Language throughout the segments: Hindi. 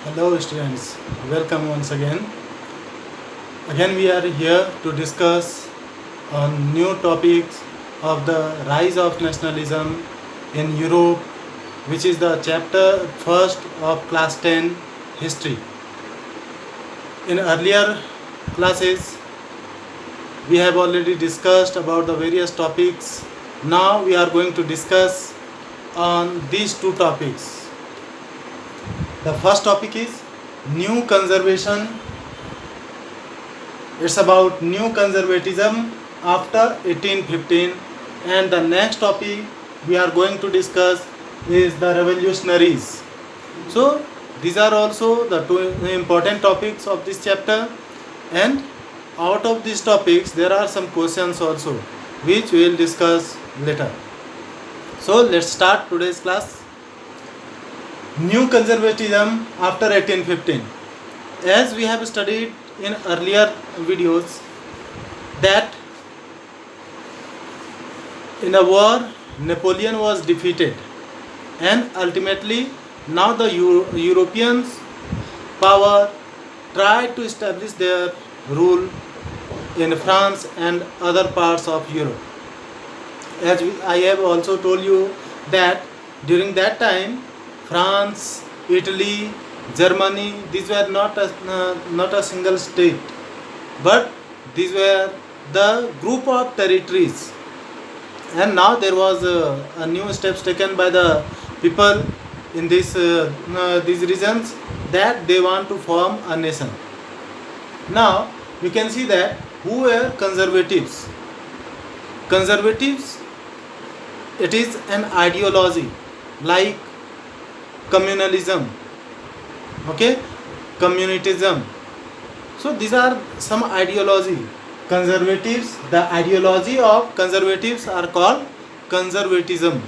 Hello students, welcome once again. Again we are here to discuss on new topics of the rise of nationalism in Europe, which is the chapter first of class 10 history. In earlier classes we have already discussed about the various topics. Now we are going to discuss on these two topics. The first topic is new conservation. It's about new conservatism after 1815, and the next topic we are going to discuss is the revolutionaries. So these are also the two important topics of this chapter, and out of these topics there are some questions also which we will discuss later. So let's start today's class. New conservatism after 1815. As we have studied in earlier videos that in a war Napoleon was defeated, and ultimately now the Europeans power tried to establish their rule in France and other parts of Europe. I have also told you that during that time France, Italy, Germany, these were not a single state, but these were the group of territories. And now there was a new steps taken by the people in these regions that they want to form a nation. Now you can see that who were conservatives. Conservatives, it is an ideology like communalism, communitism. So these are some ideology. Conservatives, the ideology of conservatives are called conservatism.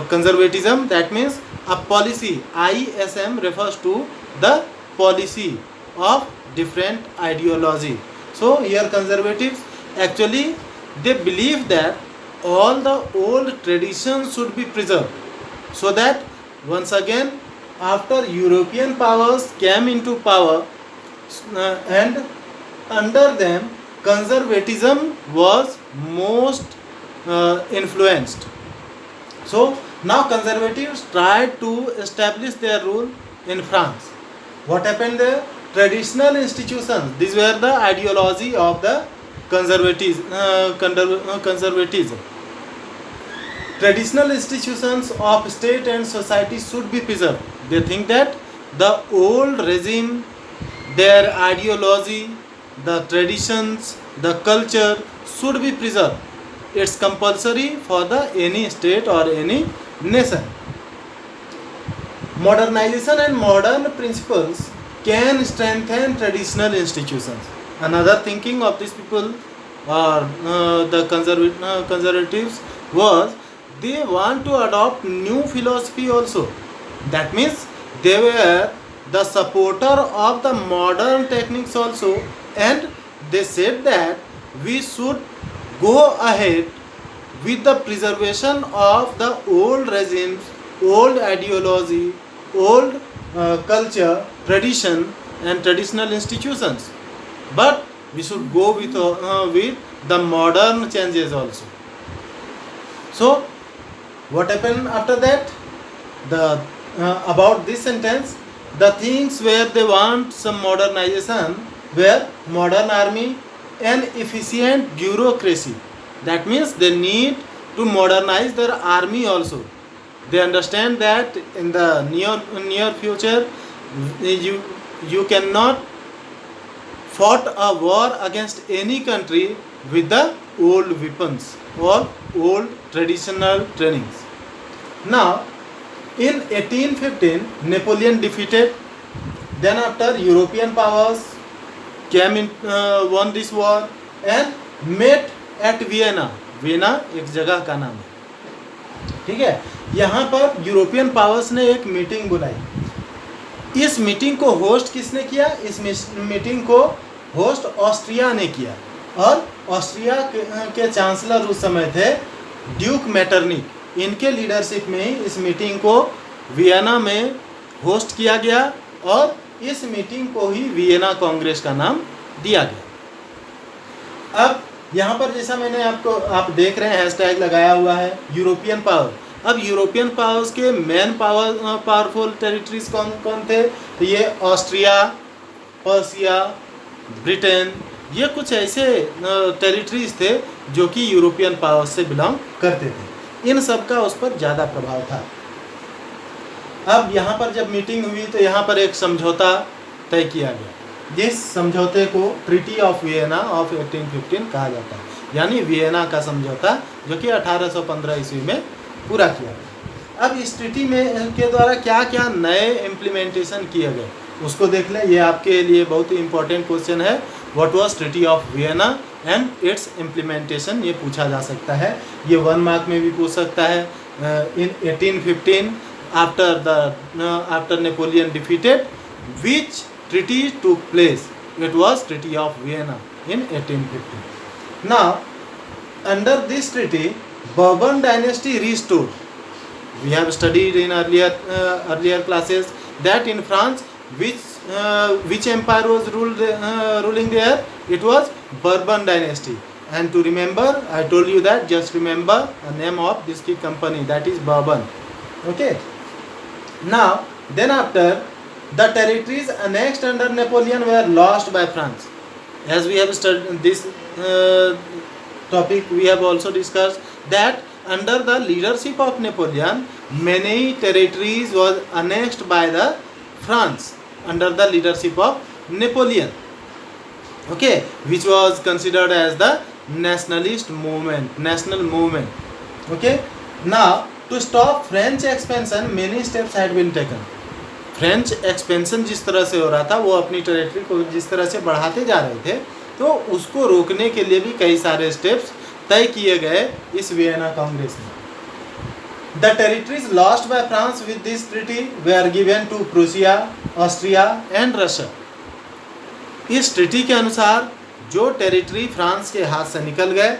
Conservatism, that means a policy. ISM refers to the policy of different ideology. So here conservatives actually they believe that all the old traditions should be preserved, so that once again after European powers came into power and under them conservatism was most influenced. So now conservatives tried to establish their rule in France. What happened there? Traditional institutions, these were the ideology of the conservatism. Traditional institutions of state and society should be preserved. They think that the old regime, their ideology, the traditions, the culture should be preserved. It's compulsory for any state or any nation. Modernization and modern principles can strengthen traditional institutions. Another thinking of these people or the conservatives was they want to adopt new philosophy also. That means they were the supporter of the modern techniques also, and they said that we should go ahead with the preservation of the old regimes, old ideology, old culture, tradition and traditional institutions, but we should go with the modern changes also. So what happened after that? The about this sentence, the things where they want some modernization were modern army and efficient bureaucracy. That means they need to modernize their army also. They understand that in the near future you cannot fought a war against any country with the old weapons or old traditional trainings. Now in 1815 Napoleon defeated, then after European powers came in, won this war and met at Vienna. Vienna एक जगह का नाम है, ठीक है. यहाँ पर यूरोपियन पावर्स ने एक मीटिंग बुलाई. इस मीटिंग को होस्ट किसने किया? इस मीटिंग को होस्ट ऑस्ट्रिया ने किया, और ऑस्ट्रिया के चांसलर उस समय थे ड्यूक मेटरनिक. इनके लीडरशिप में ही इस मीटिंग को वियना में होस्ट किया गया और इस मीटिंग को ही वियना कांग्रेस का नाम दिया गया। अब यहाँ पर जैसा मैंने आप देख रहे हैं हैशटैग लगाया हुआ है यूरोपियन पावर। अब यूरोपियन पावर्स के मेन पावरफुल टेरिटरीज कौन कौन थे? तो ये ऑस्ट्रिया, पर्सिया, ब्रिटेन, ये कुछ ऐसे टेरिटरीज थे जो कि यूरोपियन पावर्स से बिलोंग करते थे। इन सब का उस पर ज़्यादा प्रभाव था। अब यहाँ पर जब मीटिंग हुई तो यहाँ पर एक समझौता तय किया गया, जिस समझौते को ट्रीटी ऑफ वियना ऑफ 1815 कहा जाता है, यानी वियना का समझौता, जो कि 1815 ईस्वी में पूरा किया गया। अब इस ट्रीटी में के द्वारा क्या क्या नए इम्प्लीमेंटेशन किए गए उसको देख लें। ये आपके लिए बहुत ही इंपॉर्टेंट क्वेश्चन है। What was treaty of Vienna and it's implementation, ये पूछा जा सकता है। ये 1 मार्क में भी पूछ सकता है। इन 1815 after Napoleon defeated, which treaty took place? It was Treaty of Vienna in 1815. Now, under this treaty, Bourbon dynasty restored. We have studied in earlier classes that in France, which empire was ruling there? It was Bourbon dynasty. And to remember, I told you that just remember the name of this key company, that is Bourbon. Okay. Now, then after, the territories annexed under Napoleon were lost by France. As we have studied this topic, we have also discussed that under the leadership of Napoleon, many territories was annexed by the France under the leadership of Napoleon. Okay, which was considered as the nationalist movement, national movement. Okay, now to stop French expansion, many steps had been taken. French expansion जिस तरह से हो रहा था, वो अपनी टेरिटरी को जिस तरह से बढ़ाते जा रहे थे, तो उसको रोकने के लिए भी कई सारे स्टेप्स तय किए गए इस वियना कांग्रेस में। The territories lost by France with this treaty were given to Prussia, Austria and Russia. इस ट्रीटी के अनुसार जो टेरिटरी फ्रांस के हाथ से निकल गए,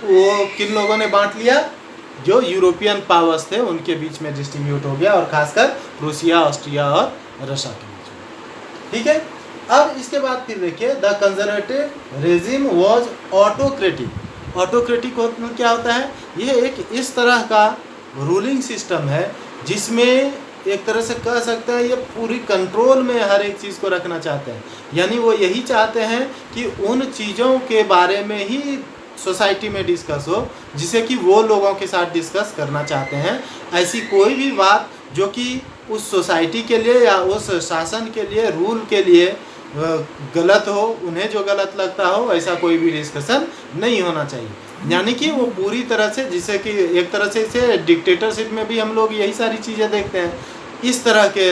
वो किन लोगों ने बांट लिया? जो यूरोपियन पावर्स थे उनके बीच में डिस्ट्रीब्यूट हो गया, और खासकर प्रूसिया, ऑस्ट्रिया और रशिया के बीच में। ठीक है, अब इसके बाद फिर देखिए, the conservative regime was autocratic. Autocratic क्या होता है? ये एक इस तरह का रूलिंग सिस्टम है जिसमें एक तरह से कह सकते हैं ये पूरी कंट्रोल में हर एक चीज़ को रखना चाहते हैं। यानी वो यही चाहते हैं कि उन चीज़ों के बारे में ही सोसाइटी में डिस्कस हो जिसे कि वो लोगों के साथ डिस्कस करना चाहते हैं। ऐसी कोई भी बात जो कि उस सोसाइटी के लिए या उस शासन के लिए, रूल के लिए गलत हो, उन्हें जो गलत लगता हो, ऐसा कोई भी डिस्कशन नहीं होना चाहिए। यानी कि वो पूरी तरह से, जिसे कि एक तरह से इसे डिक्टेटरशिप में भी हम लोग यही सारी चीज़ें देखते हैं, इस तरह के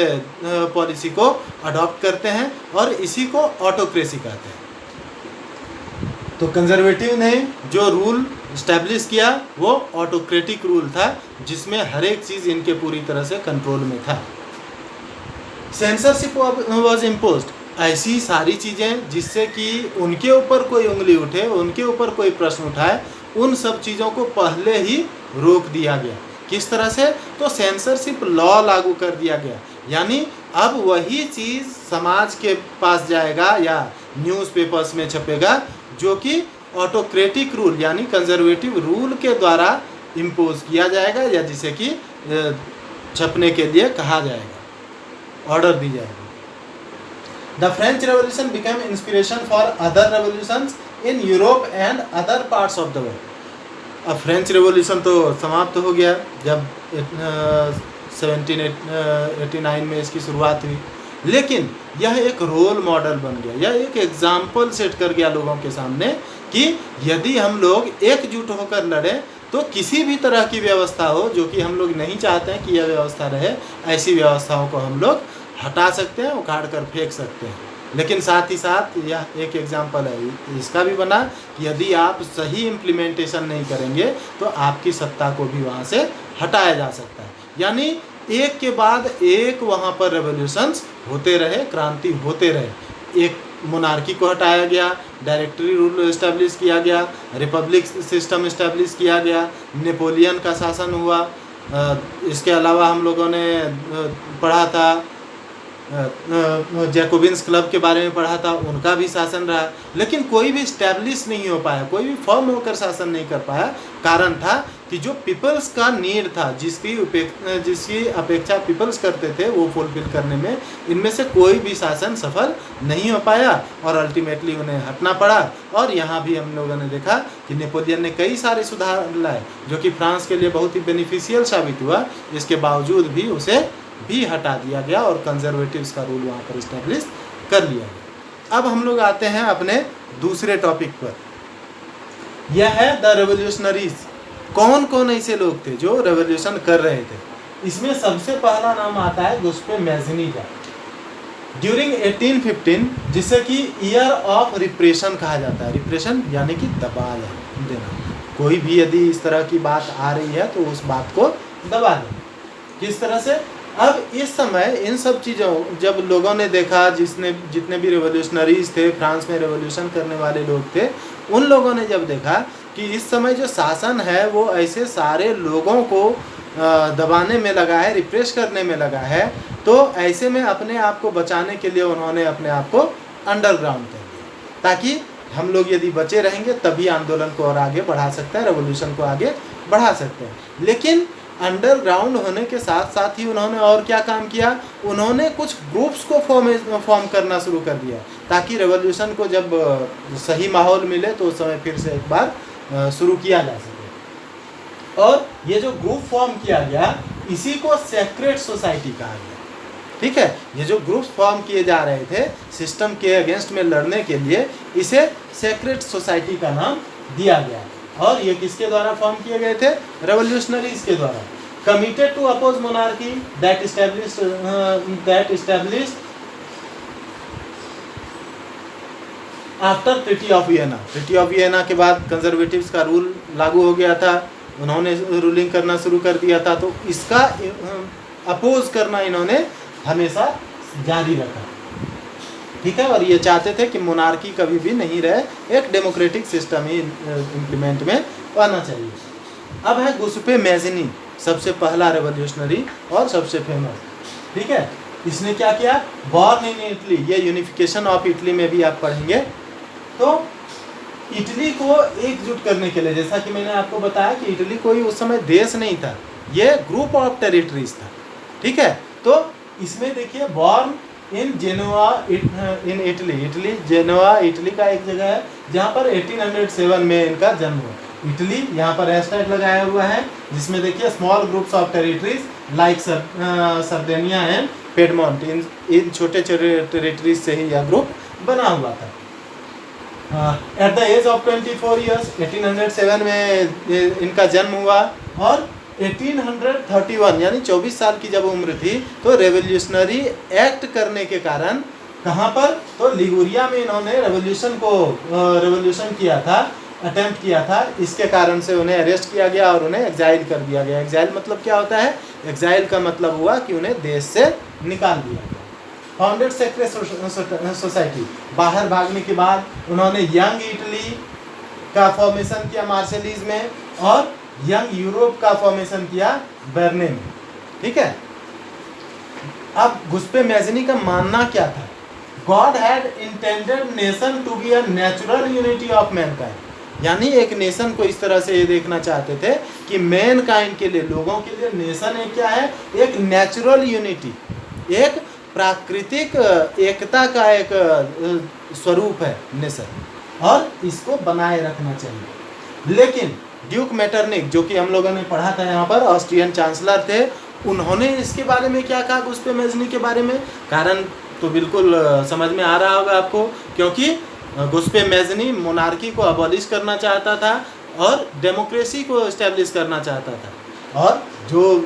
पॉलिसी को अडॉप्ट करते हैं और इसी को ऑटोक्रेसी कहते हैं। तो कंजर्वेटिव ने जो रूल इस्टेब्लिश किया वो ऑटोक्रेटिक रूल था, जिसमें हर एक चीज़ इनके पूरी तरह से कंट्रोल में था। Censorship was imposed. ऐसी सारी चीज़ें जिससे कि उनके ऊपर कोई उंगली उठे, उनके ऊपर कोई प्रश्न उठाए, उन सब चीज़ों को पहले ही रोक दिया गया। किस तरह से? तो सेंसरशिप लॉ लागू कर दिया गया। यानी अब वही चीज़ समाज के पास जाएगा या न्यूज़पेपर्स में छपेगा जो कि ऑटोक्रेटिक रूल यानी कंजर्वेटिव रूल के द्वारा इम्पोज किया जाएगा, या जिसे कि छपने के लिए कहा जाएगा, ऑर्डर दी जाएगी। The French revolution became inspiration for other revolutions in Europe and other parts of the world. अब फ्रेंच रेवोल्यूशन तो समाप्त हो गया जब 1789 में इसकी शुरुआत हुई, लेकिन यह एक रोल मॉडल बन गया, यह एक एग्जाम्पल सेट कर गया लोगों के सामने कि यदि हम लोग एकजुट होकर लड़ें तो किसी भी तरह की व्यवस्था हो जो कि हम लोग नहीं चाहते हैं कि यह व्यवस्था रहे, ऐसी व्यवस्थाओं को हम लोग हटा सकते हैं, उखाड़ कर फेंक सकते हैं। लेकिन साथ ही साथ यह एक एग्जाम्पल है इसका भी बना कि यदि आप सही इम्प्लीमेंटेशन नहीं करेंगे तो आपकी सत्ता को भी वहाँ से हटाया जा सकता है। यानी एक के बाद एक वहाँ पर रेवोल्यूशंस होते रहे, क्रांति होते रहे। एक मोनार्की को हटाया गया, डायरेक्टरी रूल इस्टेब्लिश किया गया, रिपब्लिक सिस्टम इस्टेब्लिश किया गया, नेपोलियन का शासन हुआ। इसके अलावा हम लोगों ने पढ़ा था जैकोबिन्स क्लब के बारे में पढ़ा था, उनका भी शासन रहा, लेकिन कोई भी स्टैब्लिश नहीं हो पाया, कोई भी फॉर्म होकर शासन नहीं कर पाया। कारण था कि जो पीपल्स का नीड था, जिसकी अपेक्षा पीपल्स करते थे वो फुलफिल करने में इनमें से कोई भी शासन सफल नहीं हो पाया और अल्टीमेटली उन्हें हटना पड़ा। और यहाँ भी हम लोगों ने देखा कि नेपोलियन ने कई सारे सुधार लाए जो कि फ्रांस के लिए बहुत ही बेनिफिशियल साबित हुआ, इसके बावजूद भी उसे भी हटा दिया गया और कंजर्वेटिव्स का रूल वहाँ पर इस्टेब्लिश कर लिया गया। अब हम लोग आते हैं अपने दूसरे टॉपिक पर, यह है द रेवोल्यूशनरीज। कौन कौन ऐसे लोग थे जो रेवोल्यूशन कर रहे थे? इसमें सबसे पहला नाम आता है गुस्पे मैज़नी का। ड्यूरिंग 1815, जिसे कि ईयर ऑफ रिप्रेशन कहा जाता है। रिप्रेशन यानी कि दबा देना, कोई भी यदि इस तरह की बात आ रही है तो उस बात को दबा देना। किस तरह से? अब इस समय इन सब चीज़ों जब लोगों ने देखा, जितने भी रेवोल्यूशनरीज थे, फ्रांस में रेवोल्यूशन करने वाले लोग थे, उन लोगों ने जब देखा कि इस समय जो शासन है वो ऐसे सारे लोगों को दबाने में लगा है, रिप्रेस करने में लगा है, तो ऐसे में अपने आप को बचाने के लिए उन्होंने अपने आप को अंडरग्राउंड कर दिया, ताकि हम लोग यदि बचे रहेंगे तभी आंदोलन को और आगे बढ़ा सकते हैं, रेवोल्यूशन को आगे बढ़ा सकते हैं। लेकिन अंडरग्राउंड होने के साथ साथ ही उन्होंने और क्या काम किया? उन्होंने कुछ ग्रुप्स को फॉर्म करना शुरू कर दिया, ताकि रेवोल्यूशन को जब सही माहौल मिले तो उस समय फिर से एक बार शुरू किया जा सके। और ये जो ग्रुप फॉर्म किया गया, इसी को सेक्रेट सोसाइटी कहा गया। ठीक है, ये जो ग्रुप्स फॉर्म किए जा रहे थे सिस्टम के अगेंस्ट में लड़ने के लिए, इसे सेक्रेट सोसाइटी का नाम दिया गया। और ये किसके द्वारा फॉर्म किए गए थे? रेवोल्यूशनरीज के द्वारा। Committed to oppose monarchy that established after treaty of Vienna. Treaty of Vienna के बाद कंजर्वेटिव्स का रूल लागू हो गया था, उन्होंने रूलिंग करना शुरू कर दिया था, तो इसका अपोज करना इन्होंने हमेशा जारी रखा। ठीक है, और ये चाहते थे कि मोनार्की कभी भी नहीं रहे, एक डेमोक्रेटिक सिस्टम ही इम्प्लीमेंट में आना चाहिए। अब है गुस्पे मैज़नी, सबसे पहला रेवोल्यूशनरी और सबसे फेमस। ठीक है, इसने क्या किया? बॉर्न इन इटली, ये यूनिफिकेशन ऑफ इटली में भी आप पढ़ेंगे। तो इटली को एकजुट करने के लिए, जैसा कि मैंने आपको बताया कि इटली कोई उस समय देश नहीं था, ये ग्रुप ऑफ टेरिटरीज था। ठीक है, तो इसमें देखिए born in Genoa in Italy, Genoa Italy का एक जगह है जहाँ पर 1807 में इनका जन्म हुआ। इटली यहाँ पर हैशटैग लगाया हुआ है, जिसमें देखिए small groups of territories like Sardinia and Piedmont, इन छोटे छोटे टेरिटरीज से ही यह ग्रुप बना हुआ था। At the age of 24 years 1807 में इनका जन्म हुआ, और 1831 यानी 24 साल की जब उम्र थी तो रेवोल्यूशनरी एक्ट करने के कारण, कहाँ पर? तो लिगुरिया में इन्होंने रेवोल्यूशन किया था, अटेम्प्ट किया था। इसके कारण से उन्हें अरेस्ट किया गया और उन्हें एग्जाइल कर दिया गया। एग्जाइल मतलब क्या होता है? एग्जाइल का मतलब हुआ कि उन्हें देश से निकाल दिया गया। फाउंडेड सेक्रेट सोसाइटी, बाहर भागने के बाद उन्होंने यंग इटली का फॉर्मेशन किया मार्शलीज में, और यंग यूरोप का फॉर्मेशन किया बर्ने में। ठीक है, अब गुस्पे मैज़नी का मानना क्या था? God had intended nation to be a natural unity of mankind, यानी एक नेशन को इस तरह से ये देखना चाहते थे कि मैनकाइंड के लिए, लोगों के लिए नेशन एक क्या है? एक नेचुरल यूनिटी, एक प्राकृतिक एकता का एक स्वरूप है नेशन, और इसको बनाए रखना चाहिए। लेकिन ड्यूक मेटरनिक, जो कि हम लोगों ने पढ़ा था यहाँ पर, ऑस्ट्रियन चांसलर थे, उन्होंने इसके बारे में क्या कहा? गुस्पे मैज़नी के बारे में कारण तो बिल्कुल समझ में आ रहा होगा आपको, क्योंकि गुस्पे मैज़नी मोनार्की को अबॉलिश करना चाहता था और डेमोक्रेसी को इस्टेब्लिश करना चाहता था, और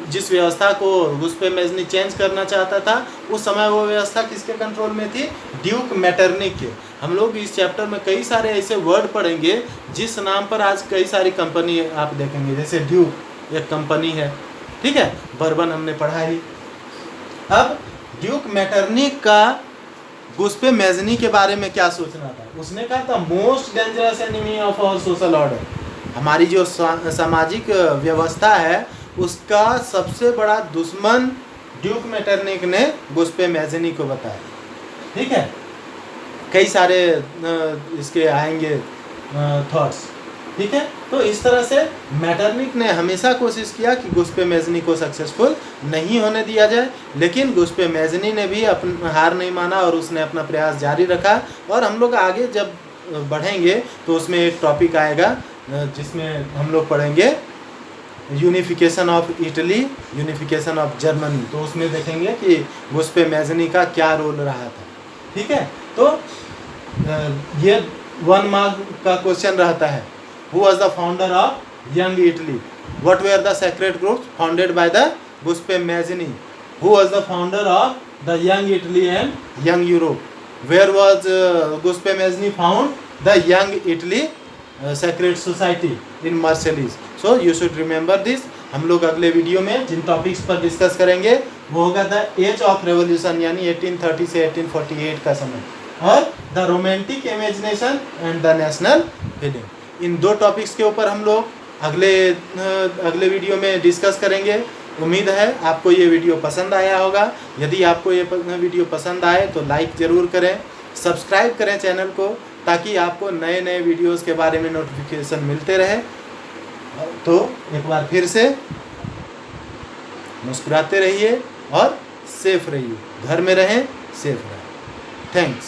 जिस व्यवस्था को गुस्पे मैज़नी चेंज करना चाहता था, उस समय वो व्यवस्था किसके कंट्रोल में थी? ड्यूक मेटरनिक के। हम लोग इस चैप्टर में कई सारे ऐसे वर्ड पढ़ेंगे जिस नाम पर आज कई सारी कंपनी आप देखेंगे, जैसे ड्यूक एक कंपनी है। ठीक है, बर्बन हमने पढ़ा ही। अब ड्यूक मेटरनिक का गुस्पे मैज़नी के बारे में क्या सोचना था? उसने कहा था most dangerous enemy of our social order, हमारी जो सामाजिक व्यवस्था है उसका सबसे बड़ा दुश्मन ड्यूक मेटरनिक ने गुस्पे मैज़नी को बताया। ठीक है, कई सारे इसके आएंगे थॉट्स। ठीक है, तो इस तरह से मैटरनिक ने हमेशा कोशिश किया कि गुस्पे मैज़नी को सक्सेसफुल नहीं होने दिया जाए, लेकिन गुस्पे मैज़नी ने भी अपना हार नहीं माना और उसने अपना प्रयास जारी रखा। और हम लोग आगे जब बढ़ेंगे तो उसमें एक टॉपिक आएगा जिसमें हम लोग पढ़ेंगे unification of Italy, unification of Germany. तो उसमें देखेंगे कि गुस्पे मैज़नी का क्या रोल रहा था। ठीक है, तो ये 1 मार्क का क्वेश्चन रहता है, who was the founder of Young Italy, what were the secret groups founded by the Giuseppe Mazzini, who was the founder of the Young Italy and Young Europe, where was Giuseppe Mazzini found the Young Italy secret society in Marseilles. So you should remember this. हम लोग अगले वीडियो में जिन टॉपिक्स पर डिस्कस करेंगे वो होगा द एज ऑफ रेवोल्यूशन, यानी 1830 से 1848 का समय, और the romantic imagination and the national feeling. In 2 topics के ऊपर हम लोग अगले वीडियो में डिस्कस करेंगे। उम्मीद है आपको ये वीडियो पसंद आया होगा। यदि आपको ये वीडियो पसंद आए तो लाइक ज़रूर करें, सब्सक्राइब करें चैनल को, ताकि आपको नए नए वीडियोस के बारे में नोटिफिकेशन मिलते रहे। तो एक बार फिर से मुस्कुराते रहिए और सेफ रहिए, घर में रहें, सेफ रहें। थैंक्स।